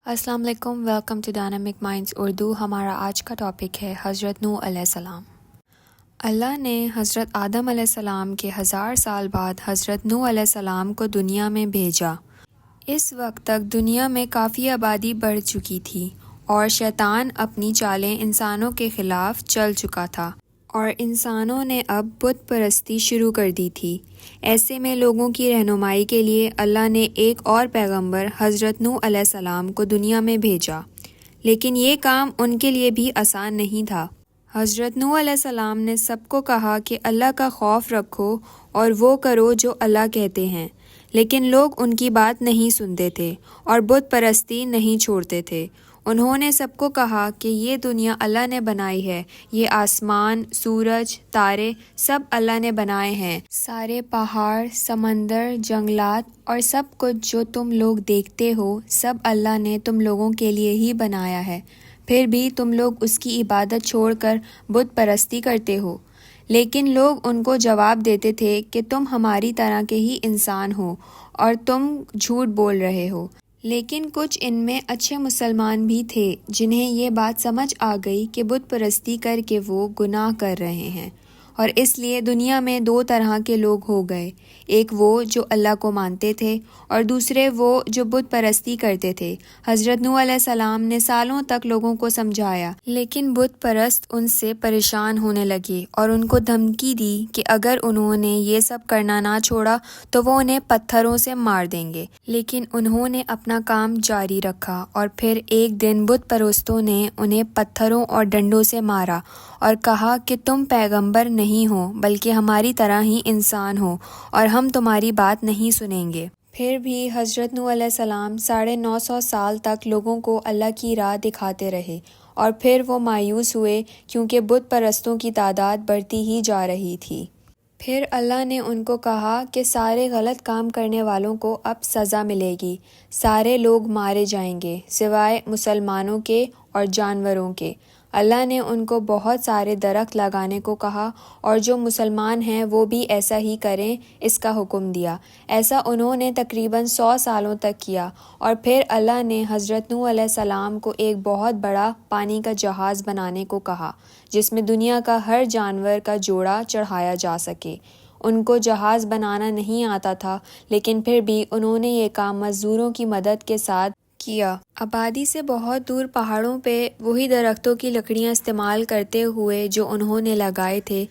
السلام علیکم، welcome to dynamic minds Urdu. ہمارا آج کا ٹاپک ہے حضرت نوح علیہ السلام۔ اللہ نے حضرت آدم علیہ السلام کے 1000 سال بعد حضرت نوح علیہ السلام کو دنیا میں بھیجا۔ اس وقت تک دنیا میں کافی آبادی بڑھ چکی تھی اور شیطان اپنی چالیں انسانوں کے خلاف چل چکا تھا اور انسانوں نے اب بت پرستی شروع کر دی تھی۔ ایسے میں لوگوں کی رہنمائی کے لیے اللہ نے ایک اور پیغمبر حضرت نوح علیہ السلام کو دنیا میں بھیجا، لیکن یہ کام ان کے لیے بھی آسان نہیں تھا۔ حضرت نوح علیہ السلام نے سب کو کہا کہ اللہ کا خوف رکھو اور وہ کرو جو اللہ کہتے ہیں، لیکن لوگ ان کی بات نہیں سنتے تھے اور بت پرستی نہیں چھوڑتے تھے۔ انہوں نے سب کو کہا کہ یہ دنیا اللہ نے بنائی ہے، یہ آسمان، سورج، تارے سب اللہ نے بنائے ہیں، سارے پہاڑ، سمندر، جنگلات اور سب کچھ جو تم لوگ دیکھتے ہو سب اللہ نے تم لوگوں کے لیے ہی بنایا ہے، پھر بھی تم لوگ اس کی عبادت چھوڑ کر بت پرستی کرتے ہو۔ لیکن لوگ ان کو جواب دیتے تھے کہ تم ہماری طرح کے ہی انسان ہو اور تم جھوٹ بول رہے ہو۔ لیکن کچھ ان میں اچھے مسلمان بھی تھے جنہیں یہ بات سمجھ آ گئی کہ بت پرستی کر کے وہ گناہ کر رہے ہیں، اور اس لیے دنیا میں 2 طرح کے لوگ ہو گئے، ایک وہ جو اللہ کو مانتے تھے اور دوسرے وہ جو بت پرستی کرتے تھے۔ حضرت نوح علیہ السلام نے سالوں تک لوگوں کو سمجھایا، لیکن بت پرست ان سے پریشان ہونے لگے اور ان کو دھمکی دی کہ اگر انہوں نے یہ سب کرنا نہ چھوڑا تو وہ انہیں پتھروں سے مار دیں گے۔ لیکن انہوں نے اپنا کام جاری رکھا اور پھر ایک دن بت پرستوں نے انہیں پتھروں اور ڈنڈوں سے مارا اور کہا کہ تم پیغمبر نہیں ہو بلکہ ہماری طرح ہی انسان ہو اور ہم تمہاری بات نہیں سنیں گے۔ پھر بھی حضرت نوح علیہ السلام 950 سال تک لوگوں کو اللہ کی راہ دکھاتے رہے، اور پھر وہ مایوس ہوئے کیونکہ بت پرستوں کی تعداد بڑھتی ہی جا رہی تھی۔ پھر اللہ نے ان کو کہا کہ سارے غلط کام کرنے والوں کو اب سزا ملے گی، سارے لوگ مارے جائیں گے سوائے مسلمانوں کے اور جانوروں کے۔ اللہ نے ان کو بہت سارے درخت لگانے کو کہا اور جو مسلمان ہیں وہ بھی ایسا ہی کریں، اس کا حکم دیا۔ ایسا انہوں نے تقریباً 100 سالوں تک کیا، اور پھر اللہ نے حضرت نوح علیہ السلام کو ایک بہت بڑا پانی کا جہاز بنانے کو کہا جس میں دنیا کا ہر جانور کا جوڑا چڑھایا جا سکے۔ ان کو جہاز بنانا نہیں آتا تھا، لیکن پھر بھی انہوں نے یہ کام مزدوروں کی مدد کے ساتھ کیا۔ آبادی سے بہت دور پہاڑوں پہ وہی درختوں کی لکڑیاں استعمال کرتے ہوئے جو انہوں نے لگائے تھے۔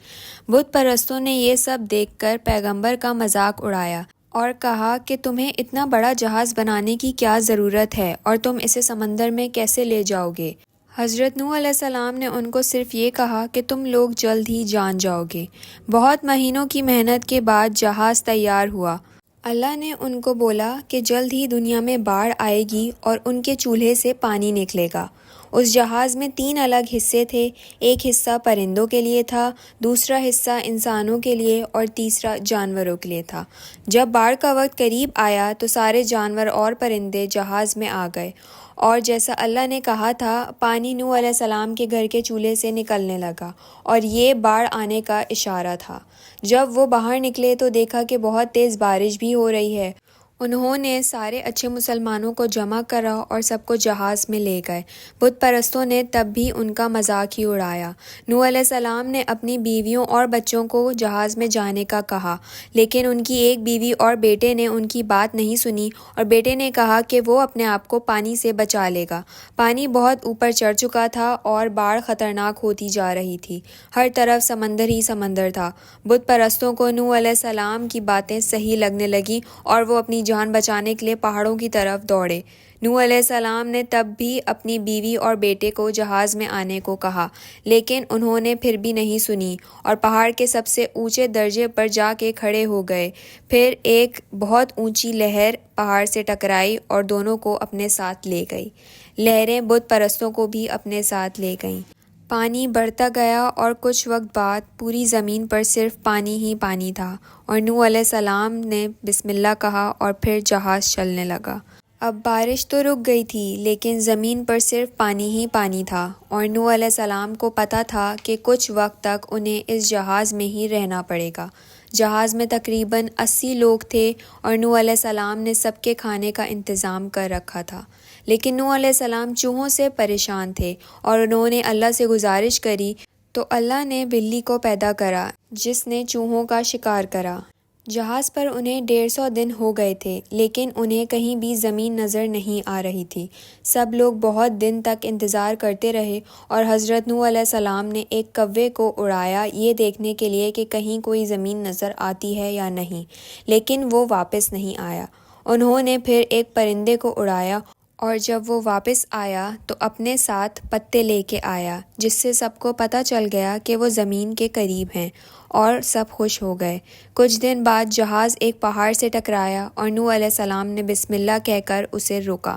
بت پرستوں نے یہ سب دیکھ کر پیغمبر کا مذاق اڑایا اور کہا کہ تمہیں اتنا بڑا جہاز بنانے کی کیا ضرورت ہے اور تم اسے سمندر میں کیسے لے جاؤ گے؟ حضرت نوح علیہ السلام نے ان کو صرف یہ کہا کہ تم لوگ جلد ہی جان جاؤ گے۔ بہت مہینوں کی محنت کے بعد جہاز تیار ہوا۔ اللہ نے ان کو بولا کہ جلد ہی دنیا میں باڑھ آئے گی اور ان کے چولہے سے پانی نکلے گا۔ اس جہاز میں 3 الگ حصے تھے، ایک حصہ پرندوں کے لیے تھا، دوسرا حصہ انسانوں کے لیے اور تیسرا جانوروں کے لیے تھا۔ جب باڑھ کا وقت قریب آیا تو سارے جانور اور پرندے جہاز میں آ گئے، اور جیسا اللہ نے کہا تھا پانی نوح علیہ السلام کے گھر کے چولہے سے نکلنے لگا، اور یہ باڑھ آنے کا اشارہ تھا۔ جب وہ باہر نکلے تو دیکھا کہ بہت تیز بارش بھی ہو رہی ہے۔ انہوں نے سارے اچھے مسلمانوں کو جمع کرا اور سب کو جہاز میں لے گئے۔ بت پرستوں نے تب بھی ان کا مذاق ہی اڑایا۔ نوح علیہ السلام نے اپنی بیویوں اور بچوں کو جہاز میں جانے کا کہا، لیکن ان کی ایک بیوی اور بیٹے نے ان کی بات نہیں سنی، اور بیٹے نے کہا کہ وہ اپنے آپ کو پانی سے بچا لے گا۔ پانی بہت اوپر چڑھ چکا تھا اور باڑھ خطرناک ہوتی جا رہی تھی، ہر طرف سمندر ہی سمندر تھا۔ بت پرستوں کو نوح علیہ السلام کی باتیں صحیح لگنے لگیں اور وہ اپنی جان بچانے کے لیے پہاڑوں کی طرف دوڑے۔ نوح علیہ السلام نے تب بھی اپنی بیوی اور بیٹے کو جہاز میں آنے کو کہا، لیکن انہوں نے پھر بھی نہیں سنی اور پہاڑ کے سب سے اونچے درجے پر جا کے کھڑے ہو گئے۔ پھر ایک بہت اونچی لہر پہاڑ سے ٹکرائی اور دونوں کو اپنے ساتھ لے گئی۔ لہریں بت پرستوں کو بھی اپنے ساتھ لے گئیں۔ پانی بڑھتا گیا اور کچھ وقت بعد پوری زمین پر صرف پانی ہی پانی تھا، اور نوح علیہ السلام نے بسم اللہ کہا اور پھر جہاز چلنے لگا۔ اب بارش تو رک گئی تھی، لیکن زمین پر صرف پانی ہی پانی تھا، اور نوح علیہ السلام کو پتہ تھا کہ کچھ وقت تک انہیں اس جہاز میں ہی رہنا پڑے گا۔ جہاز میں تقریباً 80 لوگ تھے اور نوح علیہ السلام نے سب کے کھانے کا انتظام کر رکھا تھا، لیکن نوح علیہ السلام چوہوں سے پریشان تھے اور انہوں نے اللہ سے گزارش کری تو اللہ نے بلی کو پیدا کرا جس نے چوہوں کا شکار کرا۔ جہاز پر انہیں 150 دن ہو گئے تھے لیکن انہیں کہیں بھی زمین نظر نہیں آ رہی تھی۔ سب لوگ بہت دن تک انتظار کرتے رہے اور حضرت نوح علیہ السلام نے ایک کوے کو اڑایا یہ دیکھنے کے لیے کہ کہیں کوئی زمین نظر آتی ہے یا نہیں، لیکن وہ واپس نہیں آیا۔ انہوں نے پھر ایک پرندے کو اڑایا اور جب وہ واپس آیا تو اپنے ساتھ پتے لے کے آیا، جس سے سب کو پتہ چل گیا کہ وہ زمین کے قریب ہیں اور سب خوش ہو گئے۔ کچھ دن بعد جہاز ایک پہاڑ سے ٹکرایا اور نوح علیہ السلام نے بسم اللہ کہہ کر اسے روکا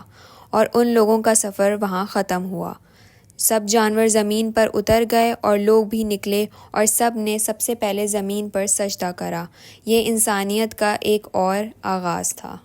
اور ان لوگوں کا سفر وہاں ختم ہوا۔ سب جانور زمین پر اتر گئے اور لوگ بھی نکلے اور سب نے سب سے پہلے زمین پر سجدہ کرا۔ یہ انسانیت کا ایک اور آغاز تھا۔